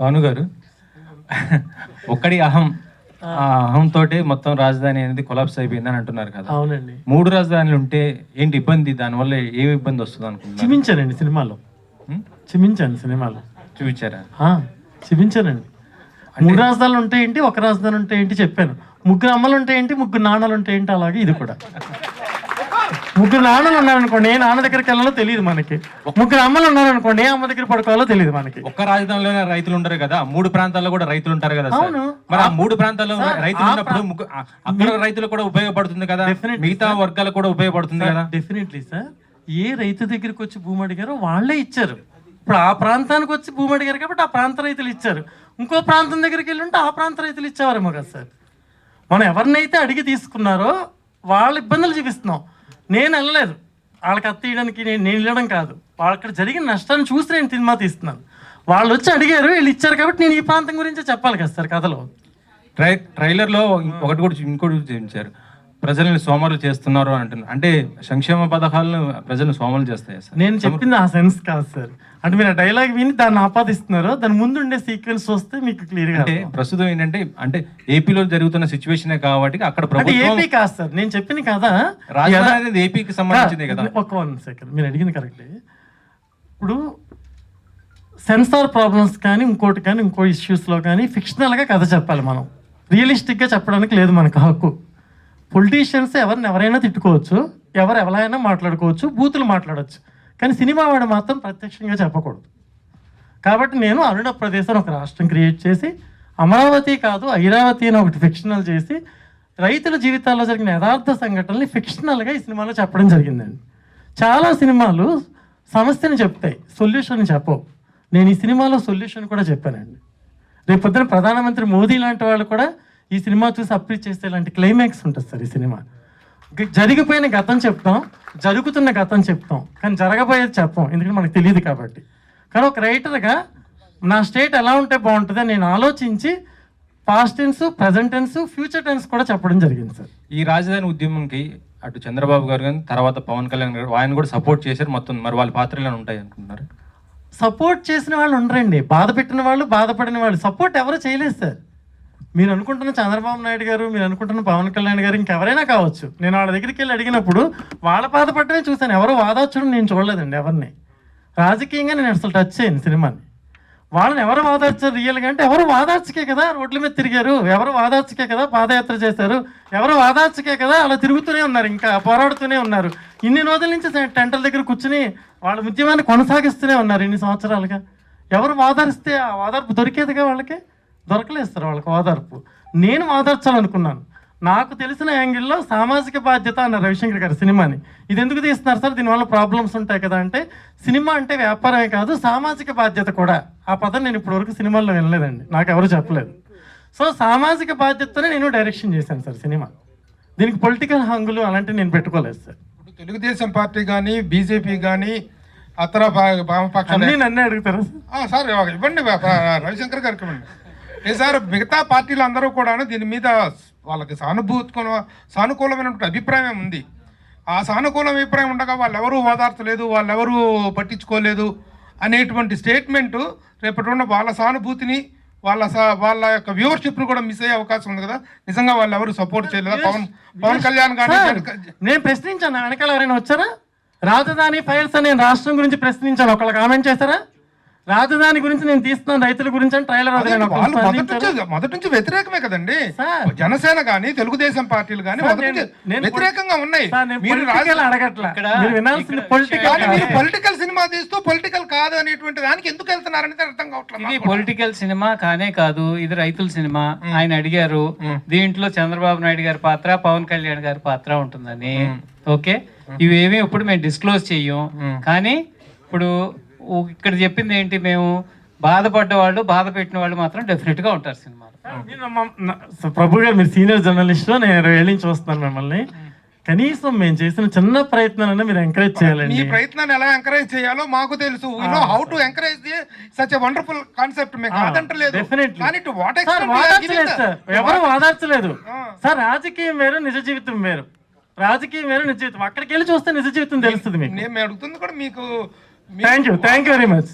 భాను గారు ఒక్కడి అహం ఆ అహంతో మొత్తం రాజధాని అనేది కొలాప్స్ అయిపోయిందని అంటున్నారు కదా. అవునండి. 3 రాజధానులు ఉంటే ఏంటి ఇబ్బంది, దానివల్ల ఏమి ఇబ్బంది వస్తుంది అనుకుంటున్నారు? చూపించానండి సినిమాలో. చూపించాను సినిమాలో. చూపించారా? చూపించానండి. 3 రాజధానులు ఉంటే ఏంటి, ఒక రాజధాని ఉంటే ఏంటి చెప్పాను. 3 అమ్మలు ఉంటే ఏంటి, 3 నాన్నలు ఉంటే ఏంటి, అలాగే ఇది కూడా. 3 నాన్నలు ఉన్నారనుకోండి, ఏ నాన్న దగ్గరికి వెళ్ళాలో తెలియదు మనకి. 3 అమ్మలు ఉన్నారనుకోండి, ఏ అమ్మ దగ్గర పడుకోవాలో తెలియదు మనకి. ఒక్క రాజధానిలోనే రైతులు ఉంటారు కదా, 3 ప్రాంతాల్లో కూడా రైతులు ఉంటారు కదా. అవును. మరి ఆ 3 ప్రాంతాల్లో రైతులు ఉన్నప్పుడు అక్కడ రైతులు కూడా ఉపయోగపడుతుంది కదా, మిగతా వర్గాలకు కూడా ఉపయోగపడుతుంది కదా. Definitely sir. ఏ రైతు దగ్గరికి వచ్చి భూమి అడిగారో వాళ్ళే ఇచ్చారు. ఇప్పుడు ఆ ప్రాంతానికి వచ్చి భూమి అడిగారు కాబట్టి ఆ ప్రాంత రైతులు ఇచ్చారు. ఇంకో ప్రాంతం దగ్గరికి వెళ్ళి ఉంటే ఆ ప్రాంత రైతులు ఇచ్చేవారేమో కదా సార్. మనం ఎవరినైతే అడిగి తీసుకున్నారో వాళ్ళ ఇబ్బందులు చూపిస్తున్నాం. నేను వెళ్ళలేదు వాళ్ళకి అత్త తీయడానికి, నేను వెళ్ళడం కాదు. వాళ్ళు అక్కడ జరిగిన నష్టాన్ని చూసి నేను సినిమా తీస్తున్నాను. వాళ్ళు వచ్చి అడిగారు, వీళ్ళు ఇచ్చారు కాబట్టి నేను ఈ ప్రాంతం గురించే చెప్పాలి కదా సార్ కథలో. ట్రైలర్లో ఒకటి కూడా ఇంకోటి చూపించారు, ప్రజల్ని సోమరులు చేస్తున్నారు అని అంటున్నారు. అంటే సంక్షేమ పథకాలను ప్రజలను సోమరులు చేస్తాయి సార్. నేను చెప్పింది ఆ సెన్స్ కాదు సార్. అంటే మీరు ఆ డైలాగ్ విని దాన్ని ఆపాదిస్తున్నారు. దాని ముందు ఉండే సీక్వెన్స్ వస్తే మీకు క్లియర్ గా. అంటే ప్రస్తుతం ఏంటంటే అంటే ఏపీలో జరుగుతున్న సిచ్యువేషన్ కాబట్టి అక్కడ ఏపీ కాదు సార్ నేను చెప్పింది కదా, రాజధాని అనేది ఏపీకి సంబంధించింది కదా. ఒక 1 సెకండ్, మీరు అడిగింది కరెక్టే. ఇప్పుడు సెన్సార్ ప్రాబ్లమ్స్ కానీ ఇంకోటి కానీ ఇంకో ఇష్యూస్లో కానీ ఫిక్షనల్గా కథ చెప్పాలి. మనం రియలిస్టిక్గా చెప్పడానికి లేదు మనకు హక్కు. పొలిటీషియన్స్ ఎవరైనా తిట్టుకోవచ్చు, ఎవరైనా మాట్లాడుకోవచ్చు, బూతులు మాట్లాడవచ్చు, కానీ సినిమా వాడు మాత్రం ప్రత్యక్షంగా చెప్పకూడదు. కాబట్టి నేను అరుణ ప్రదేశ్ అని ఒక రాష్ట్రం క్రియేట్ చేసి, అమరావతి కాదు ఐరావతి అని ఒకటి ఫిక్షనల్ చేసి, రైతుల జీవితాల్లో జరిగిన యథార్థ సంఘటనల్ని ఫిక్షనల్గా ఈ సినిమాలో చెప్పడం జరిగిందండి. చాలా సినిమాలు సమస్యని చెప్తాయి, సొల్యూషన్ చెప్పవు. నేను ఈ సినిమాలో సొల్యూషన్ కూడా చెప్పానండి. రేపు పొద్దున ప్రధానమంత్రి మోదీ లాంటి వాళ్ళు కూడా ఈ సినిమా చూసి అప్రీచ్ చేస్తే ఇలాంటి క్లైమాక్స్ ఉంటుంది సార్. ఈ సినిమా జరిగిపోయిన గతం చెప్తాం, జరుగుతున్న గతం చెప్తాం, కానీ జరగబోయేది చెప్పాం, ఎందుకంటే మనకు తెలియదు కాబట్టి. కానీ ఒక రైటర్గా నా స్టేట్ ఎలా ఉంటే బాగుంటుంది అని నేను ఆలోచించి past tense, present tense, future tense కూడా చెప్పడం జరిగింది సార్. ఈ రాజధాని ఉద్యమంకి అటు చంద్రబాబు గారు కానీ తర్వాత పవన్ కళ్యాణ్ గారు ఆయన కూడా సపోర్ట్ చేశారు మొత్తం. మరి వాళ్ళ పాత్రలు ఉంటాయి అనుకుంటున్నారు? సపోర్ట్ చేసిన వాళ్ళు ఉండరండి, బాధ పెట్టిన వాళ్ళు, బాధపడిన వాళ్ళు. సపోర్ట్ ఎవరు చేయలేదు సార్. మీరు అనుకుంటున్న చంద్రబాబు నాయుడు గారు, మీరు అనుకుంటున్న పవన్ కళ్యాణ్ గారు, ఇంకెవరైనా కావచ్చు. నేను వాళ్ళ దగ్గరికి వెళ్ళి అడిగినప్పుడు వాళ్ళ బాధపడమే చూశాను, ఎవరు వాదార్చడం నేను చూడలేదండి ఎవరిని. రాజకీయంగా నేను అసలు టచ్ చేయను సినిమాని. వాళ్ళని ఎవరు వాదార్చారు రియల్గా అంటే, ఎవరు వాదార్చకే కదా రోడ్ల మీద తిరిగారు, ఎవరు వాదార్చకే కదా పాదయాత్ర చేశారు, ఎవరు వాదార్చకే కదా అలా తిరుగుతూనే ఉన్నారు, ఇంకా పోరాడుతూనే ఉన్నారు. ఇన్ని రోజుల నుంచి టెంటల దగ్గర కూర్చుని వాళ్ళ ఉద్యమాన్ని కొనసాగిస్తూనే ఉన్నారు ఇన్ని సంవత్సరాలుగా. ఎవరు వాదారిస్తే ఆ వాదార్పు దొరికేదిగా వాళ్ళకి దొరకలేదు సార్ వాళ్ళకి వాదార్పు. నేను వాదార్చాలనుకున్నాను. నాకు తెలిసిన యాంగిల్లో సామాజిక బాధ్యత అన్న రవిశంకర్ గారు సినిమాని. ఇది ఎందుకు తీస్తున్నారు సార్, దీనివల్ల ప్రాబ్లమ్స్ ఉంటాయి కదా అంటే, సినిమా అంటే వ్యాపారమే కాదు సామాజిక బాధ్యత కూడా. ఆ పదం నేను ఇప్పటివరకు సినిమాల్లో వినలేదండి, నాకు ఎవరు చెప్పలేదు. సో సామాజిక బాధ్యతనే నేను డైరెక్షన్ చేశాను సార్ సినిమా. దీనికి పొలిటికల్ హంగులు అలాంటివి నేను పెట్టుకోలేదు సార్. తెలుగుదేశం పార్టీ కానీ బీజేపీ కానీ అతర వామపక్షాలు నన్నే అడుగుతారు సార్. ఇవ్వండి రవిశంకర్ గారికి ఇవ్వండి. సార్ మిగతా పార్టీలు అందరూ కూడా దీని మీద వాళ్ళకి సానుకూలమైనటువంటి అభిప్రాయం ఉంది. ఆ సానుకూల అభిప్రాయం ఉండగా వాళ్ళెవరూ ఓదార్చలేదు, వాళ్ళెవరూ పట్టించుకోలేదు అనేటువంటి స్టేట్మెంటు రేపటి ఉన్న వాళ్ళ సానుభూతిని, వాళ్ళ యొక్క వ్యూవర్షిప్ను కూడా మిస్ అయ్యే అవకాశం ఉంది కదా. నిజంగా వాళ్ళు ఎవరు సపోర్ట్ చేయలేదా పవన్ కళ్యాణ్ గారు? నేను ప్రశ్నించాను, వెనకాల ఎవరైనా వచ్చారా? రాజధాని ఫైల్స్ అనే రాష్ట్రం గురించి ప్రశ్నించాను, ఒకళ్ళు కామెంట్ చేశారా? రాజధాని గురించి నేను తీస్తున్నాను రైతుల గురించి అని ట్రైలర్ మొదటి నుంచి వ్యతిరేకమే కదండి. జనసేన కానీ తెలుగుదేశం పార్టీలు కానీ వ్యతిరేకంగా ఉన్నాయి. పొలిటికల్ సినిమా తీస్తూ పొలిటికల్ కాదు అనేటువంటి దానికి ఎందుకు వెళ్తున్నారనేది అర్థం కావట్లేదు. ఇది పొలిటికల్ సినిమా కానే కాదు, ఇది రైతుల సినిమా. ఆయన అడిగారు దీంట్లో చంద్రబాబు నాయుడు గారి పాత్ర, పవన్ కళ్యాణ్ గారి పాత్ర ఉంటుందని. ఓకే, ఇవేమీ ఇప్పుడు మేము డిస్క్లోజ్ చెయ్యం. కానీ ఇప్పుడు ఇక్కడ చెప్పింది ఏంటి, మేము బాధపడ్డ వాళ్ళు, బాధ పెట్టిన వాళ్ళు మాత్రం డెఫినెట్ గా ఉంటారు సినిమాలో. ప్రభు గారు మీరు సీనియర్ జర్నలిస్ట్, నేను 20 ఏళ్ళ నుంచి చూస్తున్నాను మిమ్మల్ని. కనీసం మేము చేసిన చిన్న ప్రయత్నాలన్నా మీరు ఎంకరేజ్ చేయాలండి. ఈ ప్రయత్నాన్ని ఎలా ఎంకరేజ్ చేయాలో మాకు తెలుసు. We know how to encourage such a wonderful concept. మేము కాదంటలేదు, ఎవరు వాదార్చలేదు సార్. రాజకీయం వేరు, నిజ జీవితం వేరు. రాజకీయం వేరు, నిజ జీవితం. అక్కడికి వెళ్ళి చూస్తే నిజ జీవితం తెలుస్తుంది మీకు. నేను అడుగుతుంది కూడా మీకు. Thank you very much.